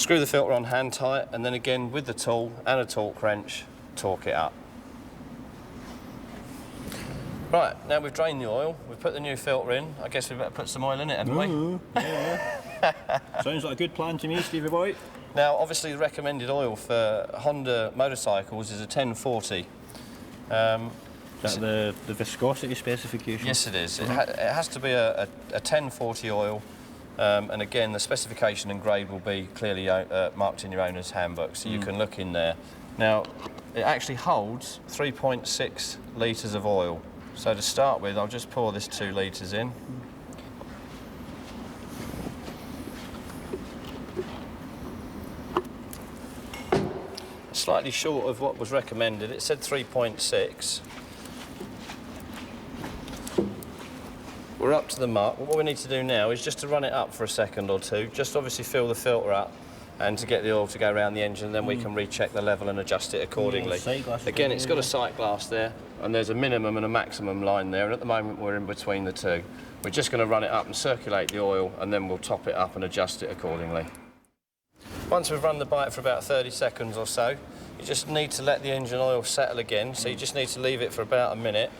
Screw the filter on hand tight, and then again with the tool and a torque wrench, torque it up. Right, now we've drained the oil, we've put the new filter in. I guess we better put some oil in it, haven't we? Yeah. Sounds like a good plan to me, Stevie boy. Now, obviously the recommended oil for Honda motorcycles is a 1040. Is that the viscosity specification? Yes, it is. It has to be a 1040 oil, and again, the specification and grade will be clearly marked in your owner's handbook, so you can look in there. Now, it actually holds 3.6 litres of oil. So to start with, I'll just pour this 2 litres in. Slightly short of what was recommended. It said 3.6. We're up to the mark. What we need to do now is just to run it up for a second or two, just obviously fill the filter up and to get the oil to go around the engine, and then we can recheck the level and adjust it accordingly. Again, it's got a sight glass there, and there's a minimum and a maximum line there, and at the moment we're in between the two. We're just going to run it up and circulate the oil, and then we'll top it up and adjust it accordingly. Once we've run the bike for about 30 seconds or so, you just need to let the engine oil settle again, so you just need to leave it for about a minute.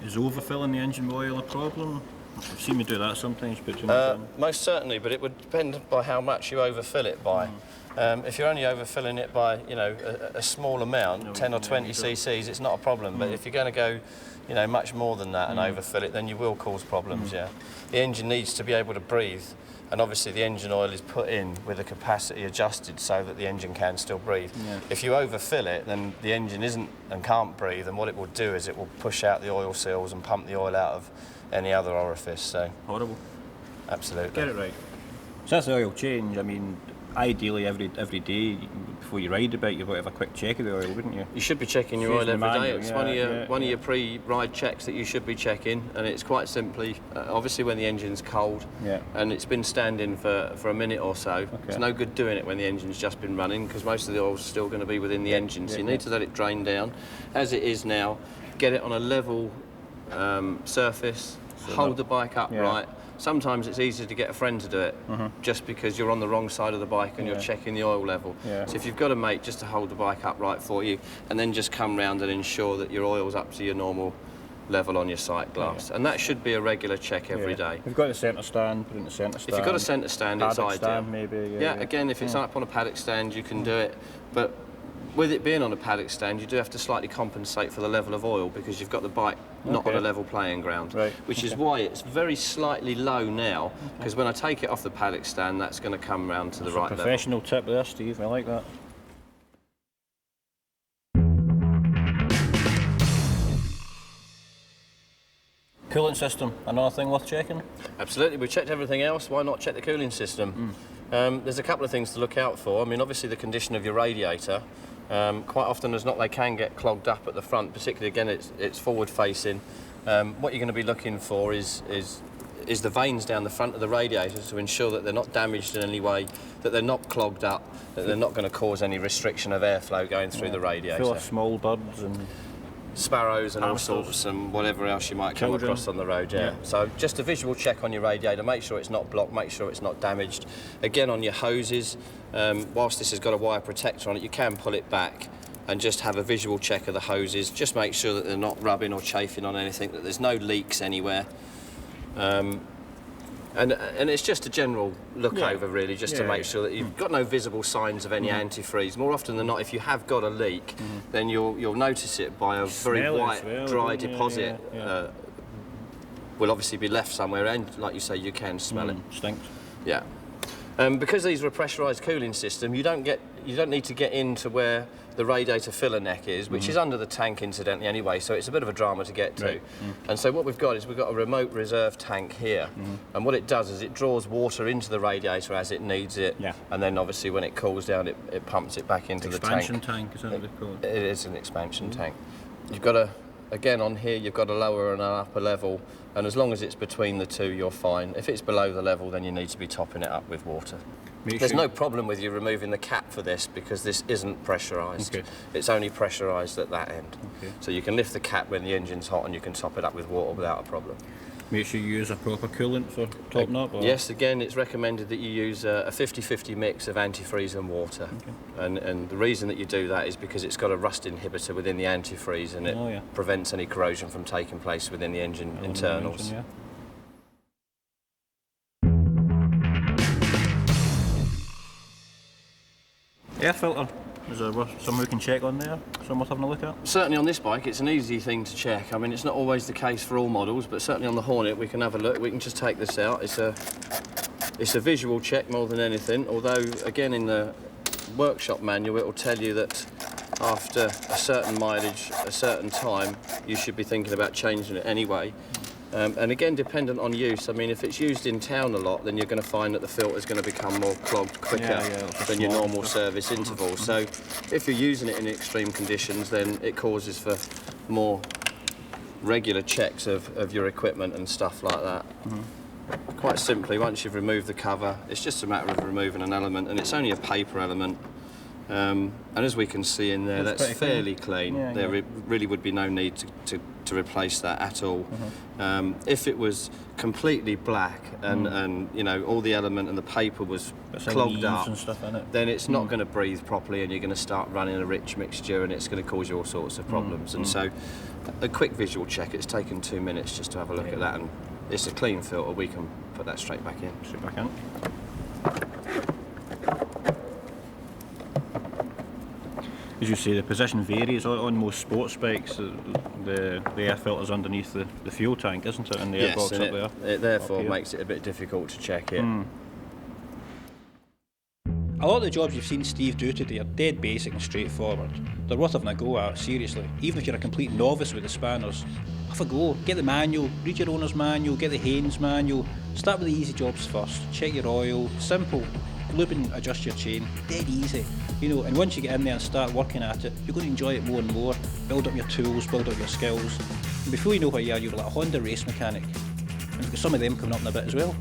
Is overfilling the engine with oil a problem? I've seen me do that sometimes, but most certainly, but it would depend by how much you overfill it by. If you're only overfilling it by, you know, a small amount, 10 or 20 cc's, it's not a problem. But if you're going to go, you know, much more than that and overfill it, then you will cause problems. Yeah, the engine needs to be able to breathe, and obviously the engine oil is put in with the capacity adjusted so that the engine can still breathe. If you overfill it, then the engine isn't and can't breathe, and what it will do is it will push out the oil seals and pump the oil out of any other orifice. So horrible. Absolutely. Get it right. So that's the oil change. I mean, ideally every day before you ride a bike, you've got to have a quick check of the oil, wouldn't you? You should be checking your oil every day. It's one of your pre-ride checks that you should be checking, and it's quite simply, obviously when the engine's cold and it's been standing for a minute or so, it's no good doing it when the engine's just been running, because most of the oil's still going to be within the engine, so you need to let it drain down. As it is now, get it on a level surface, hold the bike upright. Sometimes it's easier to get a friend to do it, just because you're on the wrong side of the bike and you're checking the oil level. So if you've got a mate, just to hold the bike upright for you, and then just come round and ensure that your oil's up to your normal level on your sight glass. And that should be a regular check every day. If you've got a centre stand, put it in the centre stand. If you've got a centre stand, it's ideal. Stand, maybe, again, if it's up on a paddock stand, you can do it. But with it being on a paddock stand, you do have to slightly compensate for the level of oil, because you've got the bike not on a level playing ground, which is why it's very slightly low now, because when I take it off the paddock stand, that's going to come round to the right level. Professional tip there, Steve, I like that. Coolant system, another thing worth checking? Absolutely, we checked everything else, why not check the cooling system? There's a couple of things to look out for. I mean, obviously the condition of your radiator. Quite often as not, they can get clogged up at the front, particularly again it's forward facing. What you're going to be looking for is the veins down the front of the radiator to ensure that they're not damaged in any way, that they're not clogged up, that they're not going to cause any restriction of airflow going through the radiator. Full of small birds and sparrows and all sorts and whatever else you might come across on the road, So just a visual check on your radiator, make sure it's not blocked, make sure it's not damaged. Again, on your hoses, whilst this has got a wire protector on it, you can pull it back and just have a visual check of the hoses. Just make sure that they're not rubbing or chafing on anything, that there's no leaks anywhere. And it's just a general look over, really, just to make sure that you've got no visible signs of any antifreeze. More often than not, if you have got a leak, then you'll notice it by a very white, dry deposit. Will obviously be left somewhere, and like you say, you can smell it. Stinks. Yeah. Because these are a pressurised cooling system, you don't need to get into where the radiator filler neck is, which is under the tank incidentally anyway, so it's a bit of a drama to get to. And so what we've got is we've got a remote reserve tank here, and what it does is it draws water into the radiator as it needs it, and then obviously when it cools down it pumps it back into the tank. Expansion tank, is that what they call it? It is an expansion tank. You've got a, again on here you've got a lower and an upper level, and as long as it's between the two you're fine. If it's below the level then you need to be topping it up with water. There's no problem with you removing the cap for this, because this isn't pressurised. It's only pressurised at that end. So you can lift the cap when the engine's hot and you can top it up with water without a problem. make sure you use a proper coolant for topping up? Or? Yes, again, it's recommended that you use a 50-50 mix of antifreeze and water. And the reason that you do that is because it's got a rust inhibitor within the antifreeze, and it prevents any corrosion from taking place within the engine internals. Air filter. Is there something we can check on there? Something worth having a look at? Certainly on this bike, it's an easy thing to check. I mean, it's not always the case for all models, but certainly on the Hornet, we can have a look. We can just take this out. It's a visual check more than anything, although, again, in the workshop manual, it will tell you that after a certain mileage, a certain time, you should be thinking about changing it anyway. And again, dependent on use. I mean, if it's used in town a lot, then you're going to find that the filter is going to become more clogged quicker than your normal service interval. So if you're using it in extreme conditions, then it causes for more regular checks of your equipment and stuff like that. Quite simply, once you've removed the cover, it's just a matter of removing an element, and it's only a paper element. And as we can see in there, that's fairly clean. There really would be no need to replace that at all. If it was completely black and you know, all the element and the paper was clogged up, and stuff in it, then it's not going to breathe properly, and you're going to start running a rich mixture, and it's going to cause you all sorts of problems. And so a quick visual check, it's taken 2 minutes just to have a look at that, and it's a clean filter. We can put that straight back in. Straight back in. As you say, the position varies on most sports bikes. The air filter's underneath the fuel tank, isn't it? And the air box up there. It therefore makes it a bit difficult to check it. A lot of the jobs you've seen Steve do today are dead basic and straightforward. They're worth having a go at, seriously. Even if you're a complete novice with the spanners, have a go. Get the manual, read your owner's manual, get the Haynes manual. Start with the easy jobs first. Check your oil, simple. Lube and adjust your chain, dead easy. You know, and once you get in there and start working at it, you're going to enjoy it more and more. Build up your tools, build up your skills. And before you know where you are, you're like a Honda race mechanic. And you've got some of them coming up in a bit as well.